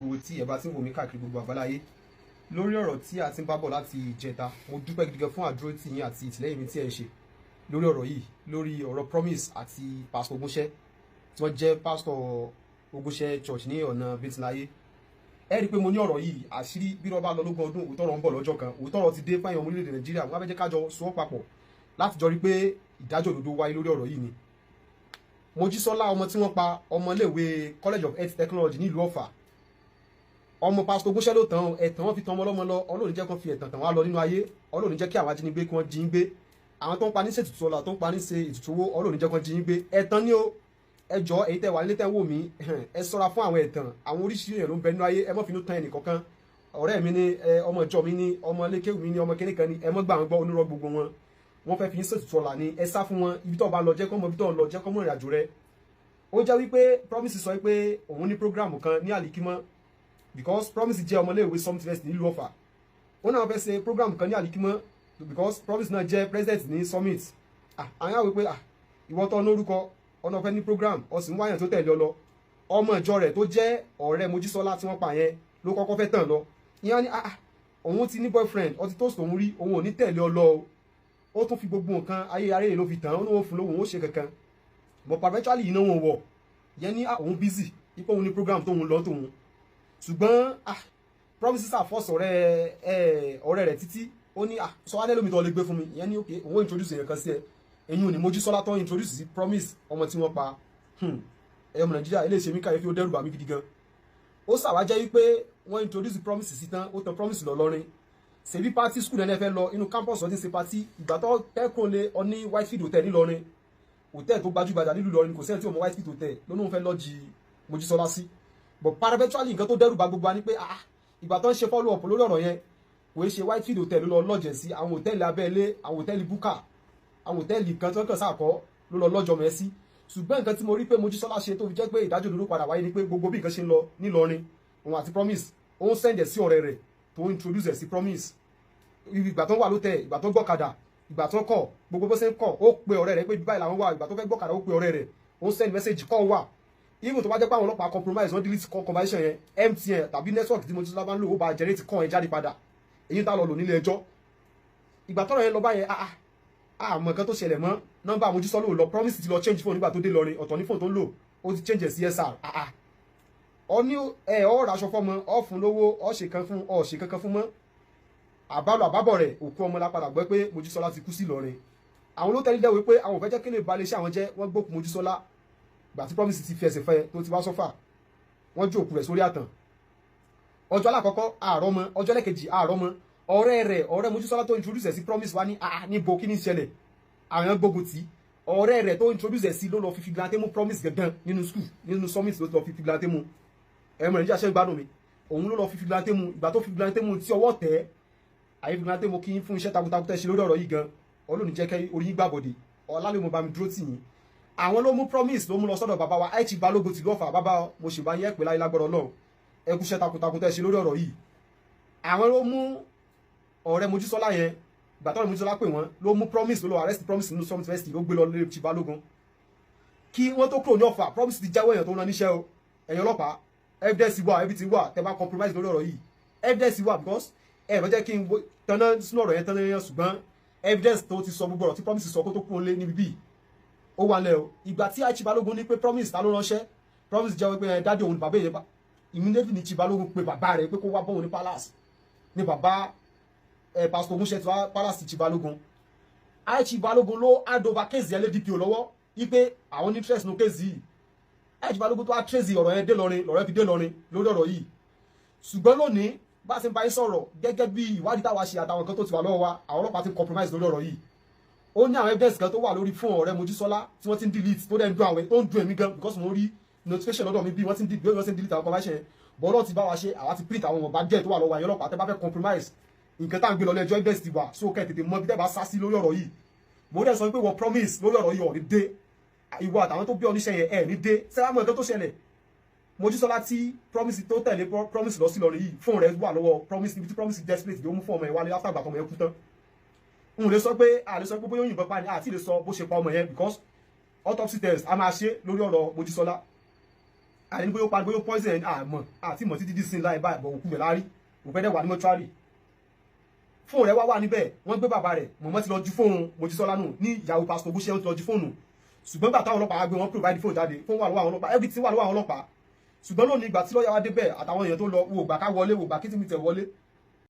Gbogbo tí ẹ bá ti ń wò mí káàkiri gbogbo àgbáláyé lórí ọ̀rọ̀ tí a ti ń bá bọ̀ láti ìjẹta, mo dúpẹ́ gidi gan fún àdúró tì yín àti ìtìlẹ́yìn mi tí ẹ ń ṣe lórí ọ̀rọ̀ yìí, lórí ọ̀rọ̀ Promise àti pásítọ̀ Ogúnṣẹ́ tí wọ́n jẹ́ pásítọ̀ Ogúnṣẹ́ church ní ọ̀nà Bíntìláyé. Ẹ rí i pé mo ní ọ̀rọ̀ yìí àṣírí bí wọ́n bá lọ lógún ọdún, òótọ́ ọ̀rọ̀ ń bọ̀ lọ́jọ́ kan, òótọ́ ọ̀rọ̀ ti dé fáyọ̀ ọmọ orílẹ̀-èdè Nàìjíríà. Wọ́n á fẹ́ jẹ́ kájọ sowọ́ papọ̀ láti jọ rí i pé ìdájọ́ òdodo wáyé lórí ọ̀rọ̀ yìí ni. Mojísọ́lá ọmọ tí wọ́n pa, ọmọléèwé College of Health Technology nílùú Ọ̀fà, ọmọ pásítọ̀ Ogúnṣẹ́ ló tàn ẹ̀tàn wọn fi tàn ọmọ ọlọ́mọ lọ. Ọlọ́run jẹ́ kó fi ẹ̀tàn tàn wá lọ nínú ayé. Ọlọ́run jẹ́ kí àwọn ajínigbé kí wọ́n jí ń gbé. Àwọn tó ń pa ní ṣe ètùtù ọlá, tó ń pa ní ṣe ètùtù owó, Ọlọ́run jẹ́ kó jí ń gbé. Ẹ̀tàn ni o. Ẹ jọ̀ọ́ èyí tẹ́ wà nílé tẹ́ ń wò mí, ẹ ṣọ́ra fún àwọn ẹ̀tàn. Àwọn oríṣiríṣi èèyàn ló ń bẹ nínú ayé. Ẹ má finú tàn ẹnì kankan. Ọ̀rẹ́ mi ni, ọmọ ìjọ mi ni, ọmọ lékéwù mi ni, ọmọ kíní kan ni. Ẹ má gbà wọn gbọ́ onírọ́ gbogbo wọn. Wọ́n fẹ́ fi yín ṣètùtù ọlá ni. Ẹ sá fún wọn. Ibi tó bá lọ jẹ́ kó mọ ibi tó ń lọ, jẹ́ kó mọ ìrìnàjò rẹ. Ó jẹ́ wípé Promise sọ wípé òun ní program kan ní Alikimo, because Promise jẹ́ ọmọléèwé Summit University nílùú Ọ̀fà. Wọ́n náà fẹ́ ṣe program kan ní Alikimo because Promise náà jẹ́ president ní Summit. Àwọn yàwó pé ìwọ tó lórúkọ ọ̀nà fẹ́ ní program, ó sì ń wáyàn tó tẹ̀lé ọ lọ. Ọmọ ìjọ rẹ̀ tó jẹ́ ọ̀rẹ́ Mojísọ́lá tí wọ́n pa yẹn ló kọ́kọ́ fẹ́ tàn lọ. Ìyẹn ni òun ti ní boyfriend, ó ti tó sòun rí, òun ò ní tẹ̀lé ọ lọ o. Ó tún fi gbogbo nǹkan ayé aré ló fi tàn, ó ní wọ́n fún lówó, òun ó ṣe kankan. But perpetually iná wọn wọ̀. Yẹn ní òun busy, ipò òun ní program tóun lọ tóun. Ṣùgbọ́n Promise ṣàfọ́sọ̀ ọ̀rẹ́ rẹ̀ títí ó ní sọ wá lẹ́lómi tó lè gbé fún mi. Ìyẹn ní òkè òun introduce èèyàn kan sí ẹ. Ẹ̀yin ò ní Mojísọ́lá tó introduce sí Promise ọmọ tí wọ́n pa. Ọmọ Nàìjíríà ilé ìṣe mi káyé fi ó dẹ́rù bà mí gidi gan. Ó ṣàwájẹ́ wípé wọ́n introduce Promise sí tán, ó tan Promise lọ lọ́rin. Ṣèbí party school náà fẹ́ lọ inú campus ọdún ṣe party. Ìgbà tó kẹ́kọ̀ọ́ lé ọ ní Whitefield Hotel nílọrin. Hotel tó gbajúgbajà nílùú Ìlọrin, kò sẹ́ni tí ó mọ Whitefield Hotel lónìí fẹ́ lọ jí Mojísọ́lá sí. But paraventually nǹkan tó dẹ́rù bà gbogbo wa ni pé ìgbà tó ń ṣe follow up lórí ọ̀rọ̀ yẹn kò ṣe Whitefield Hotel ló lọ lọ́jẹ̀ sí, àwọn hòtẹ́ẹ̀lì abẹ́lé, àwọn hòtẹ́ẹ̀lì búkà, àwọn hòtẹ́ẹ̀lì kan tó ń kàn sáàkọ́ ló lọ lọ́jọ́ mẹ́ sí. Ṣùgbọ́n nǹkan tí mo rí pé Mojísọ́lá ṣe tó fi jẹ́ pé ìdájọ́ òdodo padà wáyé ni pé gbogbo bí nǹkan ṣe ń lọ nílọrin, òun àti Promise ó ń sẹ́ǹdẹ̀ sí ọ̀rẹ́ rẹ̀ tó introduce ẹ̀ sí Promise. Ìgbà tó ń wà lótẹ̀, ìgbà tó ń gbọ́kadà, ìgbà tó ń kọ̀, gbogbo bó ṣe ń kọ̀, ó pe ọ̀rẹ́ rẹ̀ pé báyìí làwọn wà. Ìgbà tó fẹ́ gbọ́kadà ó pe ọ̀rẹ́ rẹ̀, ó ń send message kọ́ wà. Even tó bá jẹ́ pé àwọn ọlọ́pàá compromise wọ́n delete conversation yẹn, MTN tàbí network tí Mojísọ́lá bá ń lò ó bá generate kọ́ ẹ̀ jáde padà. Èyí tá lọ lò nílé ẹjọ́. Ìgbà tọ́rọ̀ yẹn lọ báyẹn àmọ́ nǹkan tó ṣẹlẹ̀ mọ́ nọ́mbà Mojísọ́lá ò lọ. Promise ti lọ change phone nígbà tó dé lọrin, ọ̀tọ̀ ní phone tó ń lò, ó ti change sí SR. Ọ ní ọ raṣọ fọmọ, ọ fún lówó, ọ ṣe kankan fún mọ́. Àbálò àbábọ̀ rẹ̀ òkú ọmọ lápadà gbọ́ pé Mojísọ́lá ti kú sí Ìlọrin. Àwọn ló tẹ́lẹ̀ jẹ́ pé àwọn ò fẹ́ jẹ́ kí lè balẹ̀ iṣẹ́ àwọn jẹ́, wọ́n gbókùn Mojísọ́lá. Gbà tí Promise ti fi ẹsẹ̀ fẹ́ tó ti wá sọ́fà, wọ́n jó òkú rẹ̀ sórí àtàn. Ọjọ́ alákọ̀ọ́kọ́ àárọ̀ mọ́, ọjọ́ lẹ́kejì àárọ̀ mọ́. Ọ̀rẹ́ Mojísọ́lá tó introduce ẹ̀ sí Promise wá ní níbo kí ní ṣẹlẹ̀. Àwọn gbógun tí ọ̀rẹ́ rẹ̀ tó introduce ẹ̀ sí ló lọ fi fìgìláńtẹ́ mú Promise gangan nínú school, nínú Summit ló lọ fi fìgìláńtẹ́ mú. Ẹ̀mọ Nàìjíríà ṣe ń gbádùn mi. Òun ló lọ fi fìgìláńtẹ́ mú. Ìgbà tó fìgìláńtẹ́ mú tí ọwọ́ tẹ̀ àyè fìgìláńtẹ́ mú kí n fún iṣẹ́ takuntakun tẹ́ ṣe lórí ọ̀rọ̀ yìí gan. Ọlọ́run jẹ́ kẹ́ orí yín gbàbọ̀dé. Ọlálẹ́ mo bá mi dúró tì yín. Àwọn ló mú Promise ló mú lọ sọ́dọ̀ bàbá wa Aichi Balógun ti lọ́fà. Bàbá mo ṣe bá yẹ pé láyé lágbọ́dọ̀ Ọlọ́run. Ẹ kú iṣẹ́ takuntakun tẹ́ ṣe lórí ọ̀rọ̀ yìí. Àwọn ló mú ọ̀rẹ́ Mojísọ́lá yẹn, ìgbà tọ́rọ̀ Mojísọ́lá pè wọ́n, ló mú Promise ló lọ arrest Promise nínú Summit University ló gbé lọ lé Aichi Balógun. Kí wọ́n tó kúrò ní Ọ̀fà, Promise ti jáwọ́ èèyàn tó ń rán níṣẹ́ o. Ẹ̀yin ọlọ́pàá, evidence wà, everything wà, tẹ́ bá compromise lórí ọ̀rọ̀ yìí. Evidence wà because ẹ fẹ́ jẹ́ kí n tanná sínú ọ̀rọ̀ yẹn tanná yẹn, ṣùgbọ́n evidence tó ti sọ gbogbo ọ̀rọ̀ tí Promise sọ kó tó kúrò lé níbi bíi ó wà lẹ́ o. Ìgbà tí Aichi Balógun ní pé Promise ta ló ránṣẹ́, Promise jẹ́ pé dájú òun bàbá yẹn immediately ní Aichi Balógun pé bàbá rẹ̀ pé kó wá bọ́ òun ní palace. Ní bàbá pásítọ̀ Ogúnṣẹ́ ti wá palace Aichi Balógun. Aichi Balógun ló hand over case yẹn lé DPO lọ́wọ́ wípé àwọn interest nínú case yìí. Aichi Balógun tó wá trace ọ̀rọ̀ yẹn dé lọrin, lọ́rẹ́ fi dé lọrin lórí ọ̀rọ̀ yìí. Ṣùgbọ́n lónìí bá a ṣe ń bá yín sọ̀rọ̀ gẹ́gẹ́ bí ìwádìí táwa ṣe àtàwọn nǹkan tó ti wà lọ́wọ́ wa, àwọn ọlọ́pàá ti compromise lórí ọ̀rọ̀ yìí. Ó ní àwọn evidence kan tó wà lórí fún ọ̀rẹ́ Mojísọ́lá tí wọ́n ti ń delete tó dẹ̀ ń dún àwọn tó ń dún ẹ̀mí gan because mo rí notification lọ́dọ̀ mi bí wọ́n ti ń delete àwọn conversation yẹn. Bọ́lọ́ ti bá wa ṣe, àwa ti print àwọn ọ̀bá jẹ́ tó wà lọ́wọ́ àyè ọlọ́pàá tẹ́ bá fẹ́ compromise nǹkan tá à ń gbé lọ lẹ́jọ́ evidence ti wà, so kẹ́ tètè mọ bí tẹ́ bá sá sí lórí ọ̀rọ̀ yìí. Mo dẹ̀ sọ pé wọ́n Promise lórí ọ̀rọ̀ yìí ọ̀ ní dé. Ìwọ àtàwọn tó bí oníṣẹ́ yẹn ẹ̀ ní dé. Sẹ́wọ́n mọ̀ nǹkan tó ṣẹlẹ̀. Mojísọ́lá tí Promise tó tẹ̀lé Promise lọ sí Ìlọrin yìí, fóònù rẹ̀ wà lọ́wọ́ Promise níbi tí Promise desperate yóò mú fún ọmọ yẹn wálé after ìgbà tó ọmọ yẹn kú tán. N lè sọ pé bóyá òyìnbọn pa ni, àti lè sọ bó ṣe pa ọmọ yẹn because autopsy test a máa ṣe lórí ọ̀rọ̀ Mojísọ́lá. àní bóyá ó pa bóyá ó poison àmọ́ àti mọ̀ títí dísìn láì báyìí bọ̀ òkú rẹ̀ lárí òfẹ́ dẹ̀ wà ní mọ́túárì fóònù rẹ̀ wà níbẹ̀ wọ́n gbé bàbá rẹ̀ mọ̀mọ́ ti lọ ju fóònù Mojísọ́lá nù ní ìyàwó pásítọ̀ Ògúnṣẹ́ ó ti lọ ju fóònù ṣùgbọ́n gbà táwọn ọlọ́pàá gbé wọn provide fóònù jáde fóònù wà lọ́wọ́ àwọn ọlọ́pàá everything wà lọ́wọ́ àwọn ọlọ́pàá ṣùgbọ́n lónìí ìgbà tí lọ́ọ̀yà wá débẹ̀ àtàwọn èèyàn tó lọ wò gbà ká wọlé wò gbà kí tí mi tẹ̀ wọlé